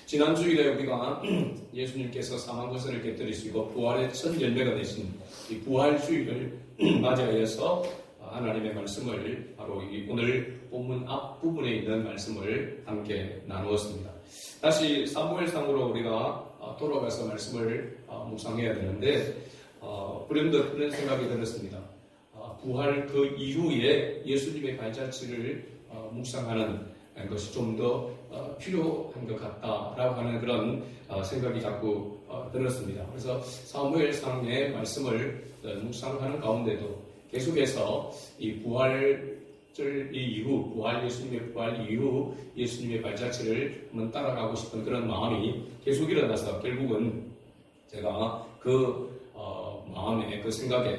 지난 주일에 우리가 예수님께서 사망고세를 깨뜨리시고 부활의 첫 열매가 되신 이 부활주일을 맞이하여서 하나님의 말씀을 바로 오늘 본문 앞부분에 있는 말씀을 함께 나누었습니다. 다시 사무엘상으로 우리가 돌아가서 말씀을 묵상해야 되는데 불현듯 그런 생각이 들었습니다. 부활 그 이후에 예수님의 발자취를 묵상하는 것이 좀 더 필요한 것 같다라고 하는 그런 생각이 자꾸 들었습니다. 그래서 사무엘상의 말씀을 묵상하는 가운데도 계속해서 이 예수님의 부활 이후 예수님의 발자취를 한번 따라가고 싶은 그런 마음이 계속 일어나서 결국은 제가 그 마음에, 그 생각에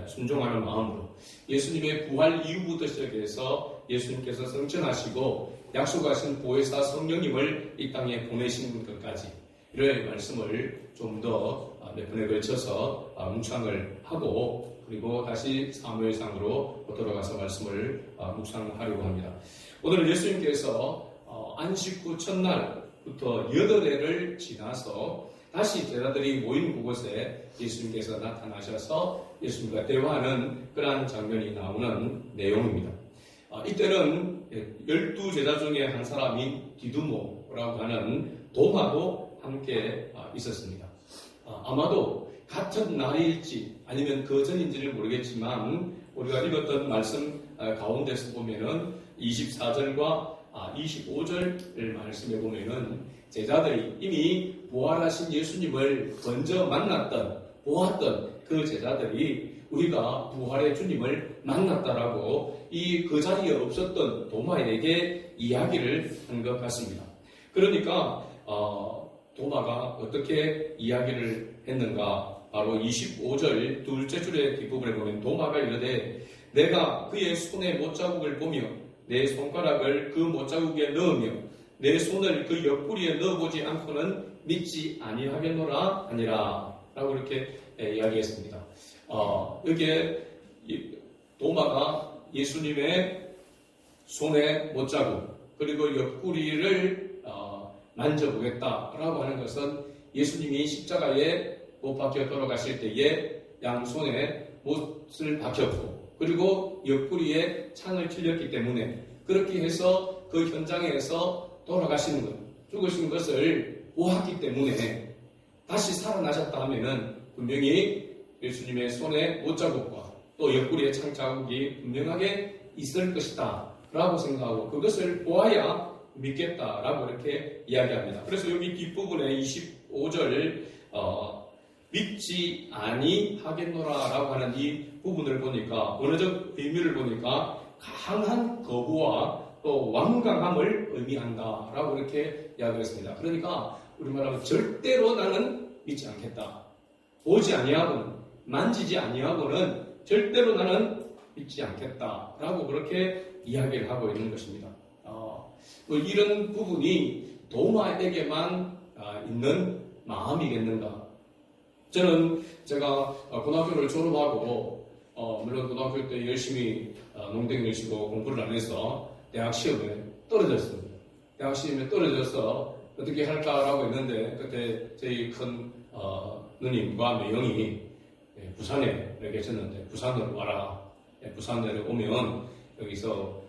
순종하는 마음으로 예수님의 부활 이후부터 시작해서 예수님께서 성천하시고 약속하신 보혜사 성령님을 이 땅에 보내신 것까지 이런 말씀을 좀 더 몇 번에 걸쳐서 묵상을 하고 그리고 다시 사무엘상으로 돌아가서 말씀을 묵상하려고 합니다. 오늘 예수님께서 안식 후 첫날부터 8회를 지나서 다시 제자들이 모인 그곳에 예수님께서 나타나셔서 예수님과 대화하는 그러한 장면이 나오는 내용입니다. 이때는 12제자 중에 한 사람인 디두모라고 하는 도마도 함께 있었습니다. 아마도 같은 날일지 아니면 그 전인지는 모르겠지만 우리가 읽었던 말씀 가운데서 보면은 24절과 25절 말씀에 보면은 제자들이 이미 부활하신 예수님을 먼저 만났던, 보았던 그 제자들이 우리가 부활의 주님을 만났다라고 그 자리에 없었던 도마에게 이야기를 한 것 같습니다. 그러니까 도마가 어떻게 이야기를 했는가? 바로 25절 둘째 줄의 뒷부분에 보면 도마가 이르되 내가 그의 손에 못자국을 보며 내 손가락을 그 못자국에 넣으며 내 손을 그 옆구리에 넣어보지 않고는 믿지 아니하겠노라 하니라 라고 이렇게 이야기했습니다. 여기에 도마가 예수님의 손에 못자국 그리고 옆구리를 만져보겠다라고 하는 것은 예수님이 십자가에 못 박혀 돌아가실 때에 양손에 못을 박혔고 그리고 옆구리에 창을 찔렸기 때문에 그렇게 해서 그 현장에서 돌아가시는 것, 죽으신 것을 보았기 때문에 다시 살아나셨다 하면은 분명히 예수님의 손에 못자국과 또 옆구리에 창자국이 분명하게 있을 것이다 라고 생각하고 그것을 보아야 믿겠다라고 이렇게 이야기합니다. 그래서 여기 뒷부분에 25절 믿지 아니하겠노라라고 하는 이 부분을 보니까 언어적 의미를 보니까 강한 거부와 또 완강함을 의미한다라고 이렇게 이야기했습니다. 그러니까 우리말하면 절대로 나는 믿지 않겠다. 보지 아니하고는 만지지 아니하고는 절대로 나는 믿지 않겠다라고 그렇게 이야기를 하고 있는 것입니다. 이런 부분이 도마에게만 있는 마음이겠는가? 저는 제가 고등학교를 졸업하고 물론 고등학교 때 열심히 농땡이를 치고 공부를 안 해서 대학 시험에 떨어졌습니다. 대학 시험에 떨어져서 어떻게 할까라고 했는데 그때 저희 큰 누님과 매형이 부산에 계셨는데 부산으로 와라. 부산에 오면 여기서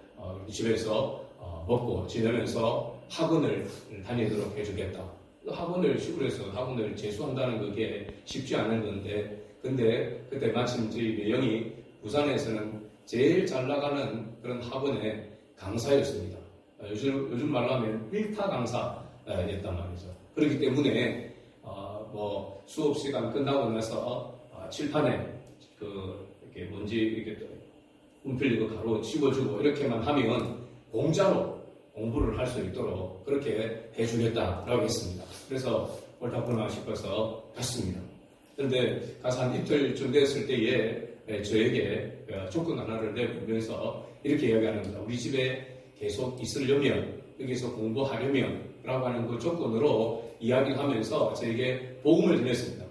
집에서 먹고 지내면서 학원을 다니도록 해주겠다. 학원을 시골에서 학원을 재수한다는 그게 쉽지 않은 건데 근데 그때 마침 저희 매형이 부산에서는 제일 잘 나가는 그런 학원의 강사였습니다. 요즘 말로 하면 일타 강사였단 말이죠. 그렇기 때문에 수업 시간 끝나고 나서 칠판에 이렇게 먼지 이렇게 움필리고 가로 씹어주고 이렇게만 하면 공짜로 공부를 할 수 있도록 그렇게 해주겠다라고 했습니다. 그래서 옳다구나 싶어서 갔습니다. 그런데 가서 한 이틀쯤 됐을 때에 저에게 조건 하나를 내밀면서 이렇게 이야기하는 겁니다. 우리 집에 계속 있으려면 여기서 공부하려면 라고 하는 그 조건으로 이야기를 하면서 저에게 복음을 전했습니다.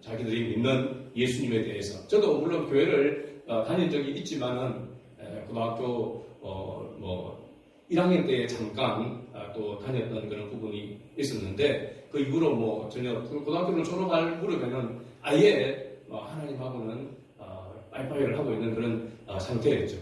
자기들이 믿는 예수님에 대해서. 저도 물론 교회를 다닌 적이 있지만은 고등학교 1학년 때에 잠깐 또 다녔던 그런 부분이 있었는데 그 이후로 뭐 전혀 고등학교를 졸업할 무렵에는 아예 하나님하고는 빠이빠이를 하고 있는 그런 상태였죠.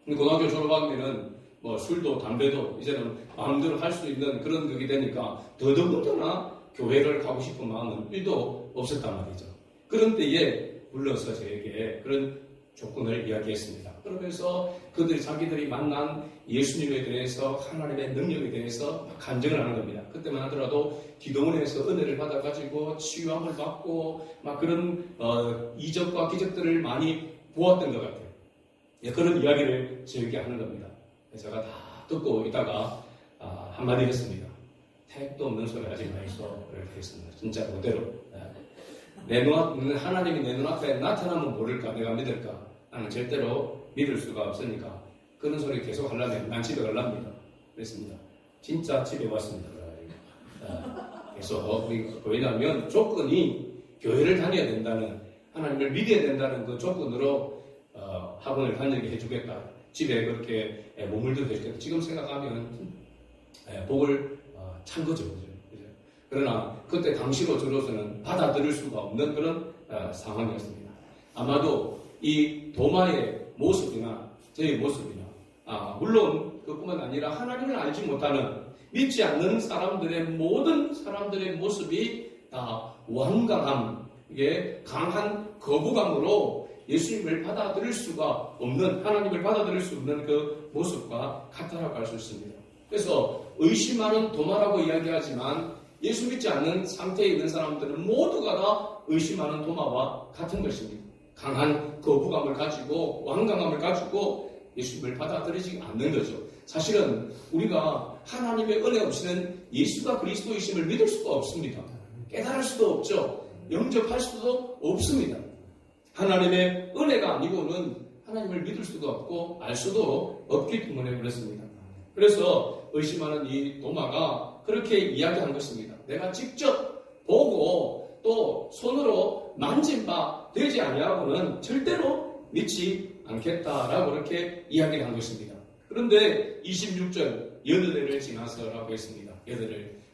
고등학교 졸업하면은 뭐 술도 담배도 이제는 마음대로 할 수 있는 그런 그게 되니까 더더군다나 교회를 가고 싶은 마음은 1도 없었단 말이죠. 그런 때에 불러서 저에게 그런 조건을 이야기했습니다. 그러면서 그들이 자기들이 만난 예수님에 대해서 하나님의 능력에 대해서 막 간증을 하는 겁니다. 그때만 하더라도 기도원에서 은혜를 받아가지고 치유함을 받고 막 그런 이적과 기적들을 많이 보았던 것 같아요. 예, 그런 이야기를 저에게 하는 겁니다. 제가 다 듣고 있다가 한마디 했습니다. 택도 없는 소리 하지 마이소. 이렇게 했습니다. 진짜 그대로. 하나님이 내 눈앞에 나타나면 모를까? 내가 믿을까? 나는 절대로 믿을 수가 없으니까 그런 소리 계속 하려면 난 집에 가랍니다. 그랬습니다. 진짜 집에 왔습니다. 그래서 왜냐하면 조건이 교회를 다녀야 된다는, 하나님을 믿어야 된다는 그 조건으로 학원을 다니게 해주겠다. 집에 그렇게 머물도록 해주겠다. 지금 생각하면 복을 찬 거죠. 그러나 그때 당시로 저로서는 받아들일 수가 없는 그런 상황이었습니다. 아마도 이 도마의 모습이나 저의 모습이나 물론 그뿐만 아니라 하나님을 알지 못하는 믿지 않는 사람들의 모든 사람들의 모습이 다 완강함, 이게 강한 거부감으로 예수님을 받아들일 수가 없는, 하나님을 받아들일 수 없는 그 모습과 같다라고 할 수 있습니다. 그래서 의심하는 도마라고 이야기하지만 예수 믿지 않는 상태에 있는 사람들은 모두가 다 의심하는 도마와 같은 것입니다. 강한 거부감을 가지고 완강함을 가지고 예수님을 받아들이지 않는 거죠. 사실은 우리가 하나님의 은혜 없이는 예수가 그리스도이심을 믿을 수가 없습니다. 깨달을 수도 없죠. 영접할 수도 없습니다. 하나님의 은혜가 아니고는 하나님을 믿을 수도 없고 알 수도 없기 때문에 그렇습니다. 그래서 의심하는 이 도마가 그렇게 이야기한 것입니다. 내가 직접 보고 또 손으로 만진 바 되지 아니하고는 절대로 믿지 않겠다라고 그렇게 이야기를 한 것입니다. 그런데 26절 8회를 지나서라고 했습니다.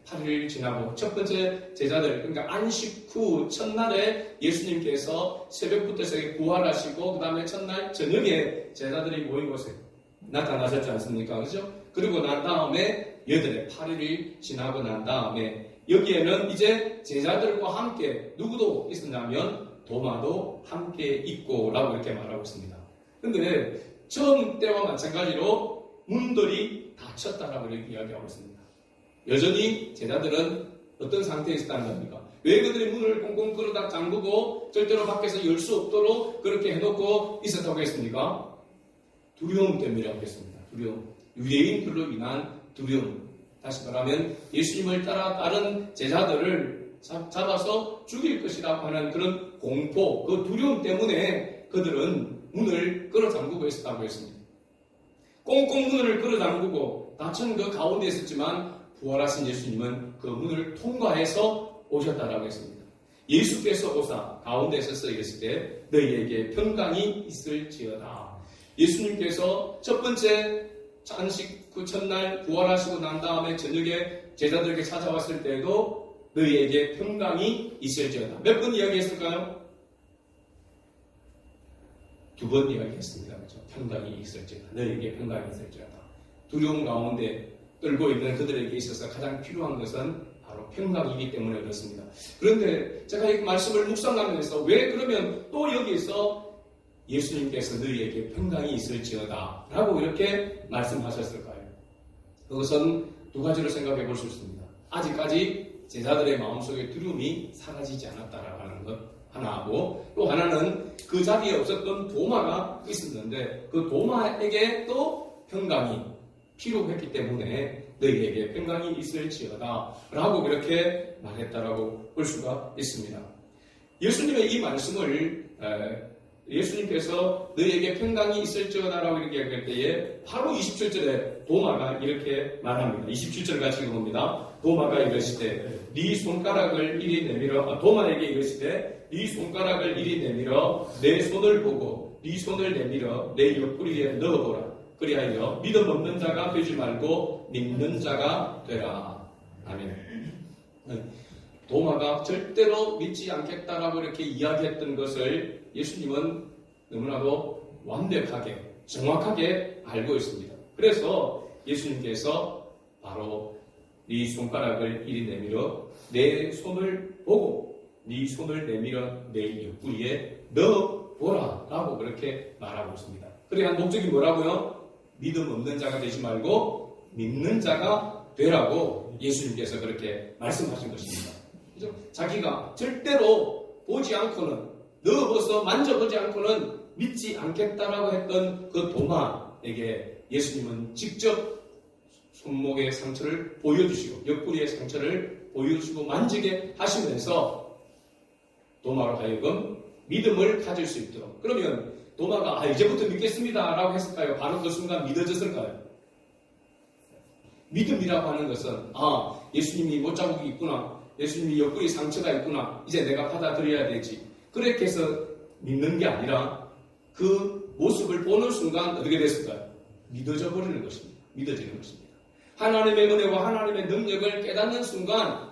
8일 지나고 첫 번째 제자들, 그러니까 안식 후 첫날에 예수님께서 새벽부터 새벽에 부활하시고 그 다음에 첫날 저녁에 제자들이 모인 곳에 나타나셨지 않습니까? 그죠? 그리고 난 다음에 8일이 지나고 난 다음에 여기에는 이제 제자들과 함께 누구도 있었냐면 도마도 함께 있고 라고 이렇게 말하고 있습니다. 근데 처음 때와 마찬가지로 문들이 닫혔다라고 이렇게 이야기하고 있습니다. 여전히 제자들은 어떤 상태에 있었다는 겁니까? 왜 그들이 문을 꽁꽁 끌어다 잠그고 절대로 밖에서 열 수 없도록 그렇게 해놓고 있었다고 했습니까? 두려움 때문이라고 했습니다. 두려움. 유대인들로 인한 두려움. 다시 말하면 예수님을 따라 다른 제자들을 잡아서 죽일 것이라고 하는 그런 공포, 그 두려움 때문에 그들은 문을 끌어잠그고 있었다고 했습니다. 꽁꽁 문을 끌어잠그고 닫힌 그 가운데 있었지만 부활하신 예수님은 그 문을 통과해서 오셨다라고 했습니다. 예수께서 오사 가운데 서서 이랬을 때 너희에게 평강이 있을지어다. 예수님께서 첫 번째 안식 그 첫날 부활하시고 난 다음에 저녁에 제자들에게 찾아왔을 때에도 너희에게 평강이 있을지어다. 몇 번 이야기했을까요? 2번 이야기했습니다. 그렇죠? 평강이 있을지어다. 너희에게 평강이 있을지어다. 두려움 가운데 떨고 있는 그들에게 있어서 가장 필요한 것은 바로 평강이기 때문에 그렇습니다. 그런데 제가 이 말씀을 묵상하면서 왜 그러면 또 여기서 예수님께서 너희에게 평강이 있을지어다 라고 이렇게 말씀하셨을까요? 그것은 두 가지로 생각해 볼 수 있습니다. 아직까지 제자들의 마음속에 두려움이 사라지지 않았다라고 하는 것 하나하고, 또 하나는 그 자리에 없었던 도마가 있었는데 그 도마에게 또 평강이 필요했기 때문에 너희에게 평강이 있을지어다 라고 그렇게 말했다라고 볼 수가 있습니다. 예수님의 이 말씀을 예수님께서 너희에게 평강이 있을지어다라고 이렇게 얘기할 때에 바로 27절에 도마가 이렇게 말합니다. 27절 같이 읽어봅니다. 도마가 이르시되 네 손가락을 이리 내밀어, 도마에게 이르시되 네 손가락을 이리 내밀어 내 손을 보고 네 손을 내밀어 내 옆구리에 넣어보라. 그리하여 믿음 없는 자가 되지 말고 믿는 자가 되라. 아멘. 도마가 절대로 믿지 않겠다라고 이렇게 이야기했던 것을 예수님은 너무나도 완벽하게 정확하게 알고 있습니다. 그래서 예수님께서 바로 네 손가락을 이리 내밀어 내 손을 보고 네 손을 내밀어 내 옆구리에 넣어보라 라고 그렇게 말하고 있습니다. 그래야 목적이 뭐라고요? 믿음 없는 자가 되지 말고 믿는 자가 되라고 예수님께서 그렇게 말씀하신 것입니다. 그죠? 자기가 절대로 보지 않고는 넣어봐서 만져보지 않고는 믿지 않겠다라고 했던 그 도마에게 예수님은 직접 손목의 상처를 보여주시고 옆구리의 상처를 보여주시고 만지게 하시면서 도마로 하여금 믿음을 가질 수 있도록. 그러면 도마가 이제부터 믿겠습니다 라고 했을까요? 바로 그 순간 믿어졌을까요? 믿음이라고 하는 것은 예수님이 못자국이 있구나, 예수님이 옆구리 상처가 있구나, 이제 내가 받아들여야 되지, 그렇게 해서 믿는 게 아니라 그 모습을 보는 순간 어떻게 됐을까요? 믿어져 버리는 것입니다. 믿어지는 것입니다. 하나님의 은혜와 하나님의 능력을 깨닫는 순간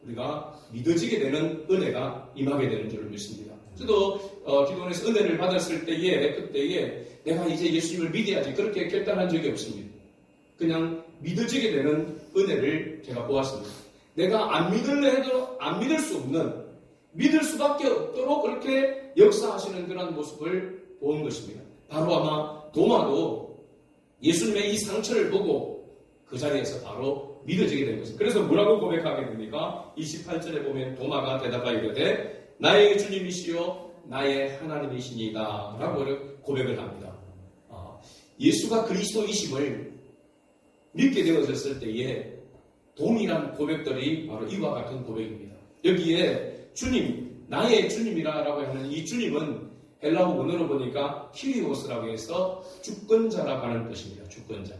우리가 믿어지게 되는 은혜가 임하게 되는 줄을 믿습니다. 저도 기도원에서 은혜를 받았을 때에 그때에 내가 이제 예수님을 믿어야지 그렇게 결단한 적이 없습니다. 그냥 믿어지게 되는 은혜를 제가 보았습니다. 내가 안 믿을래 해도 안 믿을 수 없는, 믿을 수밖에 없도록 그렇게 역사하시는 그런 모습을 본 것입니다. 바로 아마 도마도 예수님의 이 상처를 보고 그 자리에서 바로 믿어지게 된 것입니다. 그래서 뭐라고 고백하게 됩니까? 28절에 보면 도마가 대답하여 이르되 나의 주님이시요 나의 하나님이시니이다 라고 고백을 합니다. 예수가 그리스도이심을 믿게 되어졌을 때에 동일한 고백들이 바로 이와 같은 고백입니다. 여기에 주님, 나의 주님이라고 하는 이 주님은 헬라어 원어로 보니까 키리오스라고 해서 주권자라고 하는 뜻입니다. 주권자.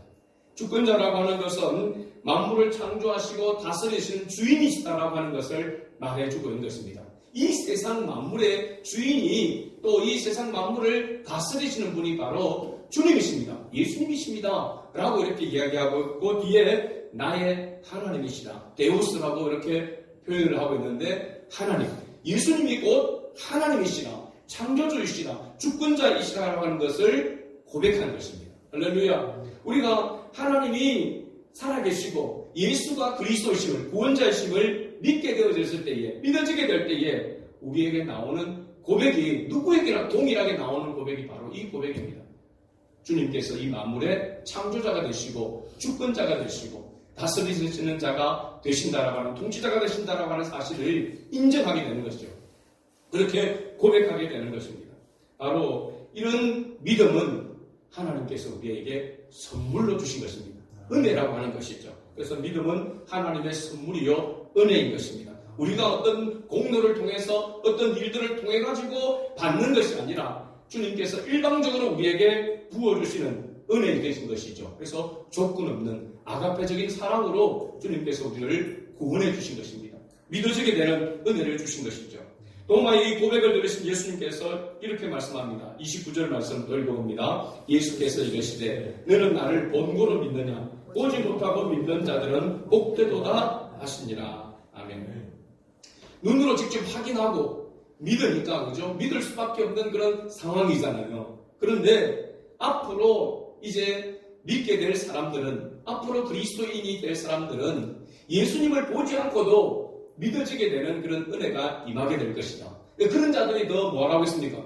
주권자라고 하는 것은 만물을 창조하시고 다스리시는 주인이시다라고 하는 것을 말해주고 있는 것입니다. 이 세상 만물의 주인이 또 이 세상 만물을 다스리시는 분이 바로 주님이십니다. 예수님이십니다. 라고 이렇게 이야기하고 있고 뒤에 나의 하나님이시다. 데우스라고 이렇게 표현을 하고 있는데 하나님, 예수님이 곧 하나님이시다. 창조주이시다. 주권자이시라고 하는 것을 고백하는 것입니다. 할렐루야. 우리가 하나님이 살아계시고 예수가 그리스도이심을, 구원자이심을 믿게 되어졌을 때에, 믿어지게 될 때에 우리에게 나오는 고백이 누구에게나 동일하게 나오는 고백이 바로 이 고백입니다. 주님께서 이 만물의 창조자가 되시고 주권자가 되시고 다스리시는 자가 되신다라고 하는, 통치자가 되신다라고 하는 사실을 인정하게 되는 것이죠. 그렇게 고백하게 되는 것입니다. 바로 이런 믿음은 하나님께서 우리에게 선물로 주신 것입니다. 은혜라고 하는 것이죠. 그래서 믿음은 하나님의 선물이요 은혜인 것입니다. 우리가 어떤 공로를 통해서 어떤 일들을 통해 가지고 받는 것이 아니라 주님께서 일방적으로 우리에게 부어주시는 은혜이 되신 것이죠. 그래서 조건 없는 아가페적인 사랑으로 주님께서 우리를 구원해 주신 것입니다. 믿어지게 되는 은혜를 주신 것이죠. 도마의 이 고백을 들으신 예수님께서 이렇게 말씀합니다. 29절 말씀 읽어봅니다. 예수께서 이르시되 너는 나를 본고로 믿느냐? 보지 못하고 믿는 자들은 복되도다 하시니라. 아멘. 눈으로 직접 확인하고 믿으니까, 그죠? 믿을 수밖에 없는 그런 상황이잖아요. 그런데 앞으로 이제 믿게 될 사람들은, 앞으로 그리스도인이 될 사람들은 예수님을 보지 않고도 믿어지게 되는 그런 은혜가 임하게 될 것이다. 그런 자들이 더 뭐라고 했습니까?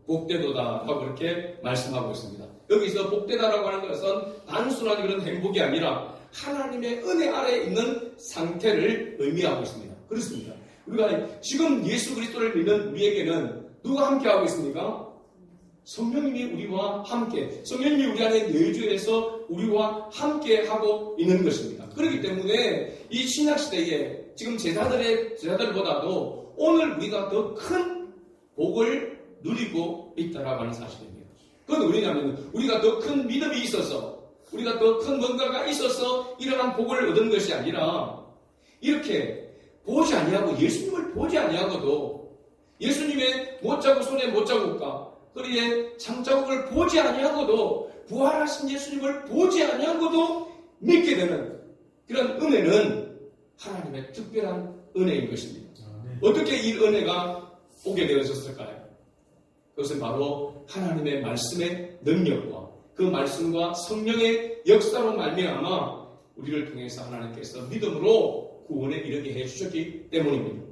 복되도다 라고 이렇게 말씀하고 있습니다. 여기서 복되다라고 하는 것은 단순한 그런 행복이 아니라 하나님의 은혜 아래에 있는 상태를 의미하고 있습니다. 그렇습니다. 우리가 지금 예수 그리스도를 믿는 우리에게는 누가 함께하고 있습니까? 성령님이 우리와 함께, 성령님이 우리 안에 내주해서 우리와 함께하고 있는 것입니다. 그렇기 때문에 이 신약시대에 지금 제자들보다도 오늘 우리가 더 큰 복을 누리고 있다라고 하는 사실입니다. 그건 왜냐하면 우리가 더 큰 믿음이 있어서, 우리가 더 큰 뭔가가 있어서 이러한 복을 얻은 것이 아니라 이렇게 보지 아니하고, 예수님을 보지 아니하고도 예수님의 못자국, 손에 못자국과 허리에 창자국을 보지 아니하고도 부활하신 예수님을 보지 아니하고도 믿게 되는 그런 은혜는 하나님의 특별한 은혜인 것입니다. 어떻게 이 은혜가 오게 되어졌을까요? 그것은 바로 하나님의 말씀의 능력과 그 말씀과 성령의 역사로 말미암아 우리를 통해서 하나님께서 믿음으로 구원에 이르게 해주셨기 때문입니다.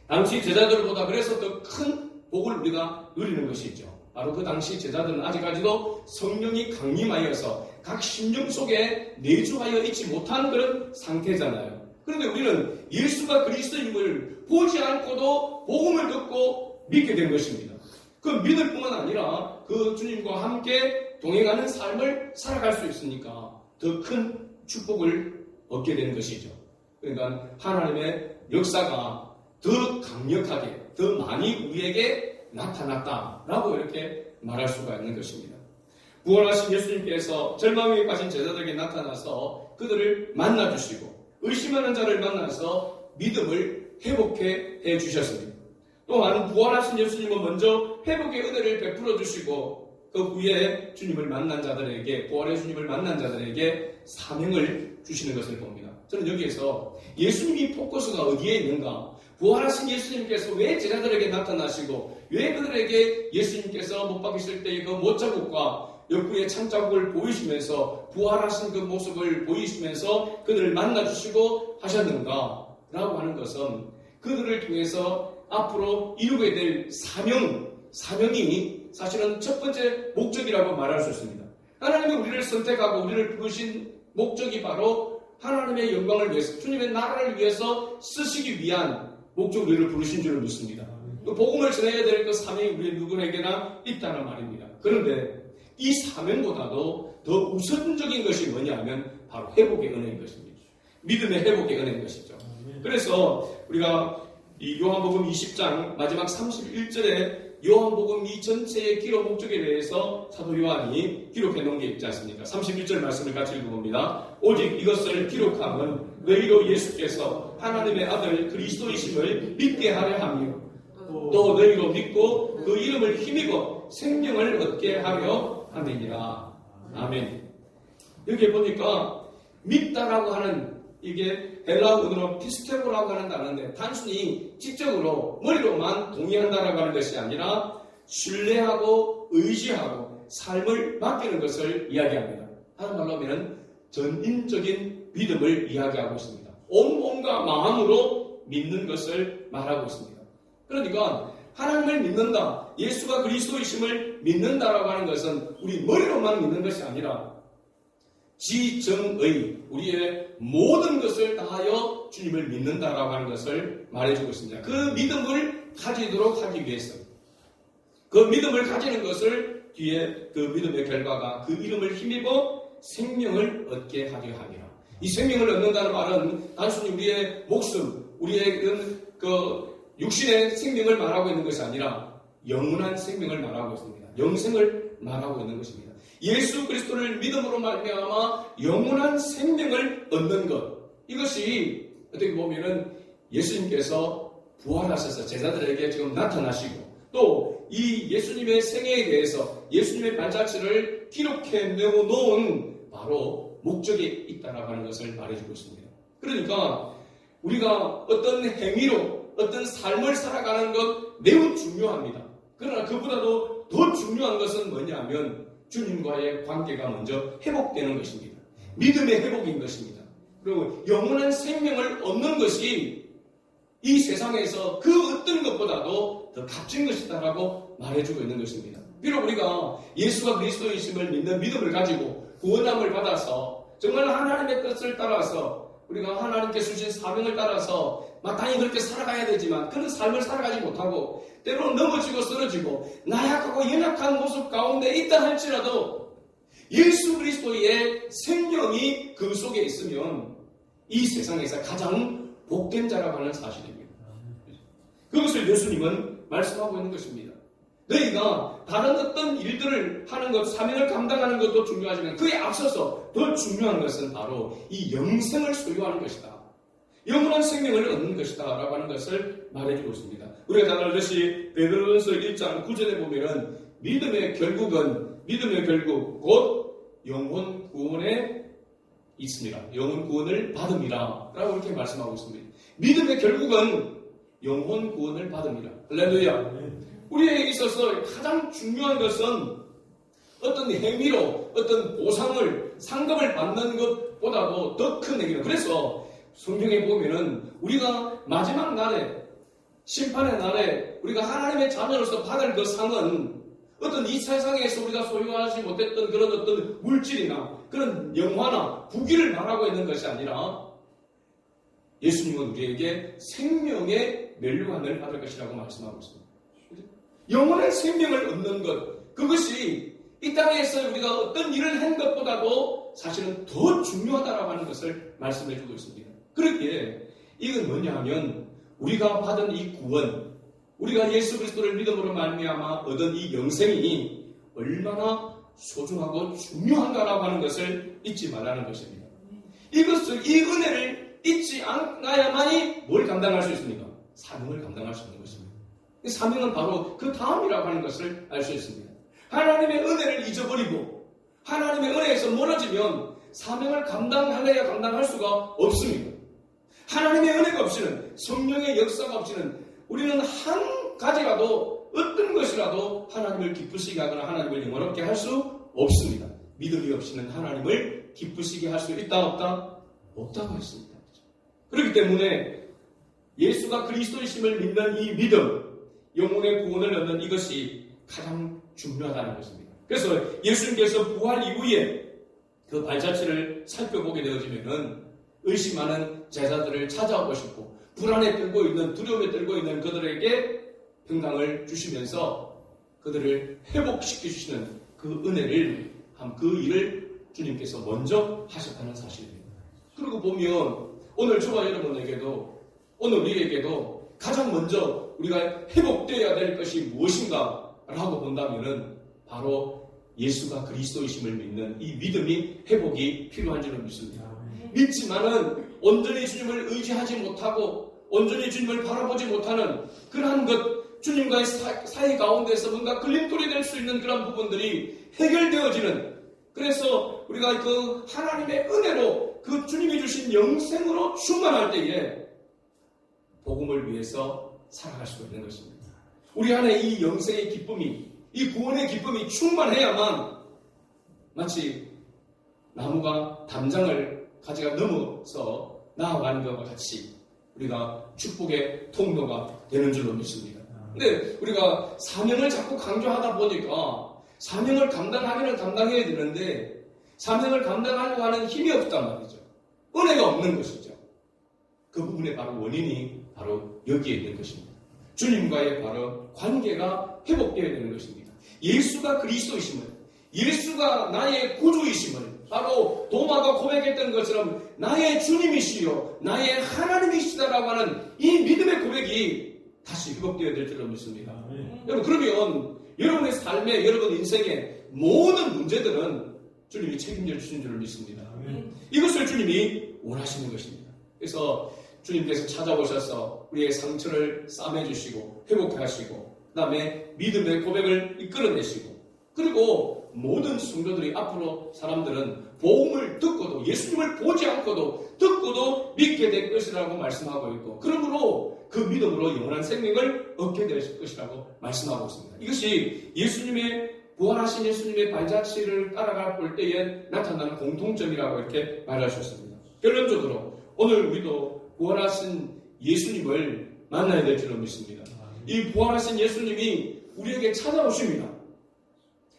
당시 제자들보다 그래서 더 큰 복을 우리가 누리는 것이죠. 바로 그 당시 제자들은 아직까지도 성령이 강림하여서 각 심령 속에 내주하여 있지 못한 그런 상태잖아요. 그런데 우리는 예수가 그리스도임을 보지 않고도 복음을 듣고 믿게 된 것입니다. 그 믿을 뿐만 아니라 그 주님과 함께 동행하는 삶을 살아갈 수 있으니까 더 큰 축복을 얻게 되는 것이죠. 그러니까 하나님의 역사가 더 강력하게, 더 많이 우리에게 나타났다라고 이렇게 말할 수가 있는 것입니다. 부활하신 예수님께서 절망에 빠진 제자들에게 나타나서 그들을 만나주시고 의심하는 자를 만나서 믿음을 회복해 주셨습니다. 또한 부활하신 예수님은 먼저 회복의 은혜를 베풀어 주시고 그 후에 주님을 만난 자들에게, 부활의 주님을 만난 자들에게 사명을 주시는 것을 봅니다. 저는 여기에서 예수님이 포커스가 어디에 있는가? 부활하신 예수님께서 왜 제자들에게 나타나시고 왜 그들에게 예수님께서 못 박히실 때의 그 못자국과 옆구리의 창자국을 보이시면서 부활하신 그 모습을 보이시면서 그들을 만나주시고 하셨는가? 라고 하는 것은 그들을 통해서 앞으로 이루게 될 사명이 사실은 첫 번째 목적이라고 말할 수 있습니다. 하나님이 우리를 선택하고 우리를 부르신 목적이 바로 하나님의 영광을 위해서, 주님의 나라를 위해서 쓰시기 위한 목적으로 우리를 부르신 줄을 믿습니다. 또 복음을 전해야 될 그 사명이 우리 누구에게나 있다는 말입니다. 그런데 이 사명보다도 더 우선적인 것이 뭐냐면 바로 회복의 은혜인 것입니다. 믿음의 회복의 은혜인 것이죠. 그래서 우리가 이 요한복음 20장 마지막 31절에 요한복음 이 전체의 기록 목적에 대해서 사도 요한이 기록해 놓은 게 있지 않습니까? 31절 말씀을 같이 읽어봅니다. 오직 이것을 기록함은 너희로 예수께서 하나님의 아들 그리스도이심을 믿게 하려 하며 또 너희로 믿고 그 이름을 힘입어 생명을 얻게 하려 함이니라. 아멘. 여기 보니까 믿다라고 하는 이게 헬라어로 피스테모라고 하는 단어인데 단순히 지적으로 머리로만 동의한다라고 하는 것이 아니라 신뢰하고 의지하고 삶을 맡기는 것을 이야기합니다. 다른 말로 하면 전인적인 믿음을 이야기하고 있습니다. 온몸과 마음으로 믿는 것을 말하고 있습니다. 그러니까 하나님을 믿는다, 예수가 그리스도이심을 믿는다라고 하는 것은 우리 머리로만 믿는 것이 아니라 지정의 우리의 모든 것을 다하여 주님을 믿는다라고 하는 것을 말해주고 있습니다. 그 믿음을 가지도록 하기 위해서 그 믿음을 가지는 것을 뒤에 그 믿음의 결과가 그 이름을 힘입어 생명을 얻게 하려 함이라. 이 생명을 얻는다는 말은 단순히 우리의 목숨, 우리의 그 육신의 생명을 말하고 있는 것이 아니라 영원한 생명을 말하고 있습니다. 영생을 말하고 있는 것입니다. 예수 그리스도를 믿음으로 말미암아 영원한 생명을 얻는 것, 이것이 어떻게 보면은 예수님께서 부활하셔서 제자들에게 지금 나타나시고 또 이 예수님의 생애에 대해서 예수님의 발자취를 기록해 놓은 바로 목적이 있다라고 하는 것을 말해주고 있습니다. 그러니까 우리가 어떤 행위로 어떤 삶을 살아가는 것 매우 중요합니다. 그러나 그보다도 더 중요한 것은 뭐냐면 주님과의 관계가 먼저 회복되는 것입니다. 믿음의 회복인 것입니다. 그리고 영원한 생명을 얻는 것이 이 세상에서 그 어떤 것보다도 더 값진 것이다라고 말해주고 있는 것입니다. 비록 우리가 예수가 그리스도이심을 믿는 믿음을 가지고 구원함을 받아서 정말 하나님의 뜻을 따라서 우리가 하나님께서 주신 사명을 따라서 마땅히 그렇게 살아가야 되지만 그런 삶을 살아가지 못하고 때로는 넘어지고 쓰러지고 나약하고 연약한 모습 가운데 있다 할지라도 예수 그리스도의 생명이 그 속에 있으면 이 세상에서 가장 복된 자라고 하는 사실입니다. 그것을 예수님은 말씀하고 있는 것입니다. 너희가 다른 어떤 일들을 하는 것, 사명을 감당하는 것도 중요하지만 그에 앞서서 더 중요한 것은 바로 이 영생을 소유하는 것이다. 영원한 생명을 얻는 것이다 라고 하는 것을 말해주고 있습니다. 우리가 잘 알듯이 베드로전서 1장 9절에 보면 믿음의 결국은 믿음의 결국 곧 영혼 구원에 있습니다. 영혼 구원을 받음이라 라고 이렇게 말씀하고 있습니다. 믿음의 결국은 영혼 구원을 받음이라. 할렐루야. 우리에게 있어서 가장 중요한 것은 어떤 행위로 어떤 보상을 상급을 받는 것보다도 더 큰 행위다. 그래서 성경에 보면은 우리가 마지막 날에 심판의 날에 우리가 하나님의 자녀로서 받을 그 상은 어떤 이 세상에서 우리가 소유하지 못했던 그런 어떤 물질이나 그런 영화나 부귀를 말하고 있는 것이 아니라 예수님은 우리에게 생명의 멸류관을 받을 것이라고 말씀하고 있습니다. 영원한 생명을 얻는 것, 그것이 이 땅에서 우리가 어떤 일을 한 것보다도 사실은 더 중요하다라고 하는 것을 말씀해 주고 있습니다. 그렇기에 이건 뭐냐 하면 우리가 받은 이 구원, 우리가 예수 그리스도를 믿음으로 말미암아 얻은 이 영생이 얼마나 소중하고 중요한가라고 하는 것을 잊지 말라는 것입니다. 이것을, 이 은혜를 잊지 않아야만이 뭘 감당할 수 있습니까? 사명을 감당할 수 있는 것입니다. 사명은 바로 그 다음이라고 하는 것을 알 수 있습니다. 하나님의 은혜를 잊어버리고 하나님의 은혜에서 멀어지면 사명을 감당하려야 감당할 수가 없습니다. 하나님의 은혜가 없이는, 성령의 역사가 없이는 우리는 한 가지라도 어떤 것이라도 하나님을 기쁘시게 하거나 하나님을 영원롭게 할 수 없습니다. 믿음이 없이는 하나님을 기쁘시게 할 수 있다 없다? 없다고 했습니다. 그렇기 때문에 예수가 그리스도이심을 믿는 이 믿음, 영혼의 구원을 얻는 이것이 가장 중요하다는 것입니다. 그래서 예수님께서 부활 이후에 그 발자취를 살펴보게 되어지면은 의심하는 제자들을 찾아오시고 불안에 떨고 있는, 두려움에 떨고 있는 그들에게 평강을 주시면서 그들을 회복시켜 주시는 그 은혜를, 그 일을 주님께서 먼저 하셨다는 사실입니다. 그리고 보면 오늘 저와 여러분에게도, 오늘 우리에게도 가장 먼저 우리가 회복되어야 될 것이 무엇인가 라고 본다면은 바로 예수가 그리스도이심을 믿는 이 믿음이 회복이 필요한 줄을 믿습니다. 믿지만은 온전히 주님을 의지하지 못하고 온전히 주님을 바라보지 못하는 그러한 것, 주님과의 사이 가운데서 뭔가 걸림돌이 될 수 있는 그런 부분들이 해결되어지는, 그래서 우리가 그 하나님의 은혜로 그 주님이 주신 영생으로 충만할 때에 복음을 위해서 살아갈 수가 있는 것입니다. 우리 안에 이 영생의 기쁨이, 이 구원의 기쁨이 충만해야만 마치 나무가 담장을 가지가 넘어서 나아가는 것과 같이 우리가 축복의 통로가 되는 줄로 믿습니다. 근데 우리가 사명을 자꾸 강조하다 보니까 사명을 감당하기는 감당해야 되는데 사명을 감당하려고 하는 힘이 없단 말이죠. 은혜가 없는 것이죠. 그 부분의 바로 원인이 바로 여기에 있는 것입니다. 주님과의 바로 관계가 회복되어야 되는 것입니다. 예수가 그리스도이심을, 예수가 나의 구주이심을, 바로 도마가 고백했던 것처럼 나의 주님이시요 나의 하나님이시다라고 하는 이 믿음의 고백이 다시 회복되어야 될 줄로 믿습니다. 여러분, 그러면 여러분의 삶에, 여러분 인생의 모든 문제들은 주님이 책임져 주신 줄을 믿습니다. 이것을 주님이 원하시는 것입니다. 그래서 주님께서 찾아오셔서 우리의 상처를 싸매주시고 회복하시고 그 다음에 믿음의 고백을 이끌어내시고, 그리고 모든 성도들이 앞으로 사람들은 복음을 듣고도 예수님을 보지 않고도 듣고도 믿게 될 것이라고 말씀하고 있고, 그러므로 그 믿음으로 영원한 생명을 얻게 될 것이라고 말씀하고 있습니다. 이것이 예수님의 부활하신 예수님의 발자취를 따라갈 볼 때에 나타나는 공통점이라고 이렇게 말하셨습니다. 결론적으로 오늘 우리도 부활하신 예수님을 만나야 될 줄로 믿습니다. 이 부활하신 예수님이 우리에게 찾아오십니다.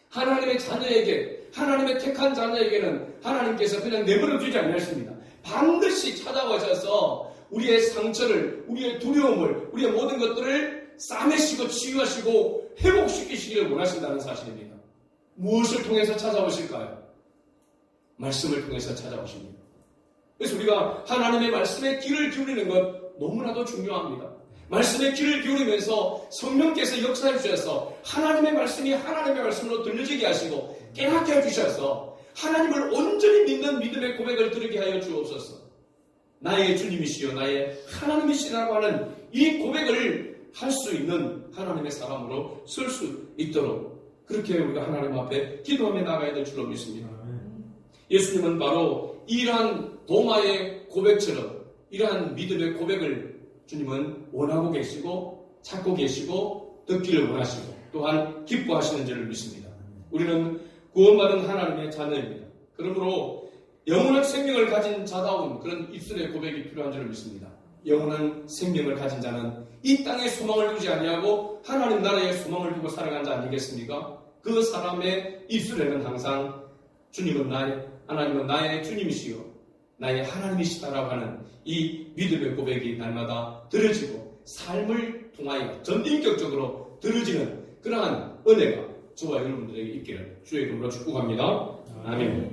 하나님의 자녀에게, 하나님의 택한 자녀에게는 하나님께서 그냥 내버려 두지 않으십니다. 반드시 찾아오셔서 우리의 상처를, 우리의 두려움을, 우리의 모든 것들을 싸매시고 치유하시고 회복시키시기를 원하신다는 사실입니다. 무엇을 통해서 찾아오실까요? 말씀을 통해서 찾아오십니다. 그래서 우리가 하나님의 말씀에 귀를 기울이는 것 너무나도 중요합니다. 말씀에 귀를 기울이면서 성령께서 역사해 주셔서 하나님의 말씀이 하나님의 말씀으로 들려지게 하시고 깨닫게 해주셔서 하나님을 온전히 믿는 믿음의 고백을 들으게 하여 주옵소서. 나의 주님이시여 나의 하나님이시라고 하는 이 고백을 할 수 있는 하나님의 사람으로 쓸 수 있도록 그렇게 우리가 하나님 앞에 기도하며 나가야 될 줄로 믿습니다. 예수님은 바로 이러한 도마의 고백처럼 이러한 믿음의 고백을 주님은 원하고 계시고 찾고 계시고 듣기를 원하시고 또한 기뻐하시는 줄을 믿습니다. 우리는 구원받은 하나님의 자녀입니다. 그러므로 영원한 생명을 가진 자다운 그런 입술의 고백이 필요한 줄을 믿습니다. 영원한 생명을 가진 자는 이 땅에 소망을 두지 아니하고 하나님 나라에 소망을 두고 살아간 자 아니겠습니까? 그 사람의 입술에는 항상 하나님은 나의 주님이시요 나의 하나님이시다라고 하는 이 믿음의 고백이 날마다 들어지고 삶을 통하여 전인격적으로 들어지는 그러한 은혜가 저와 여러분들에게 있기를 주의 이름으로 축복합니다. 아멘.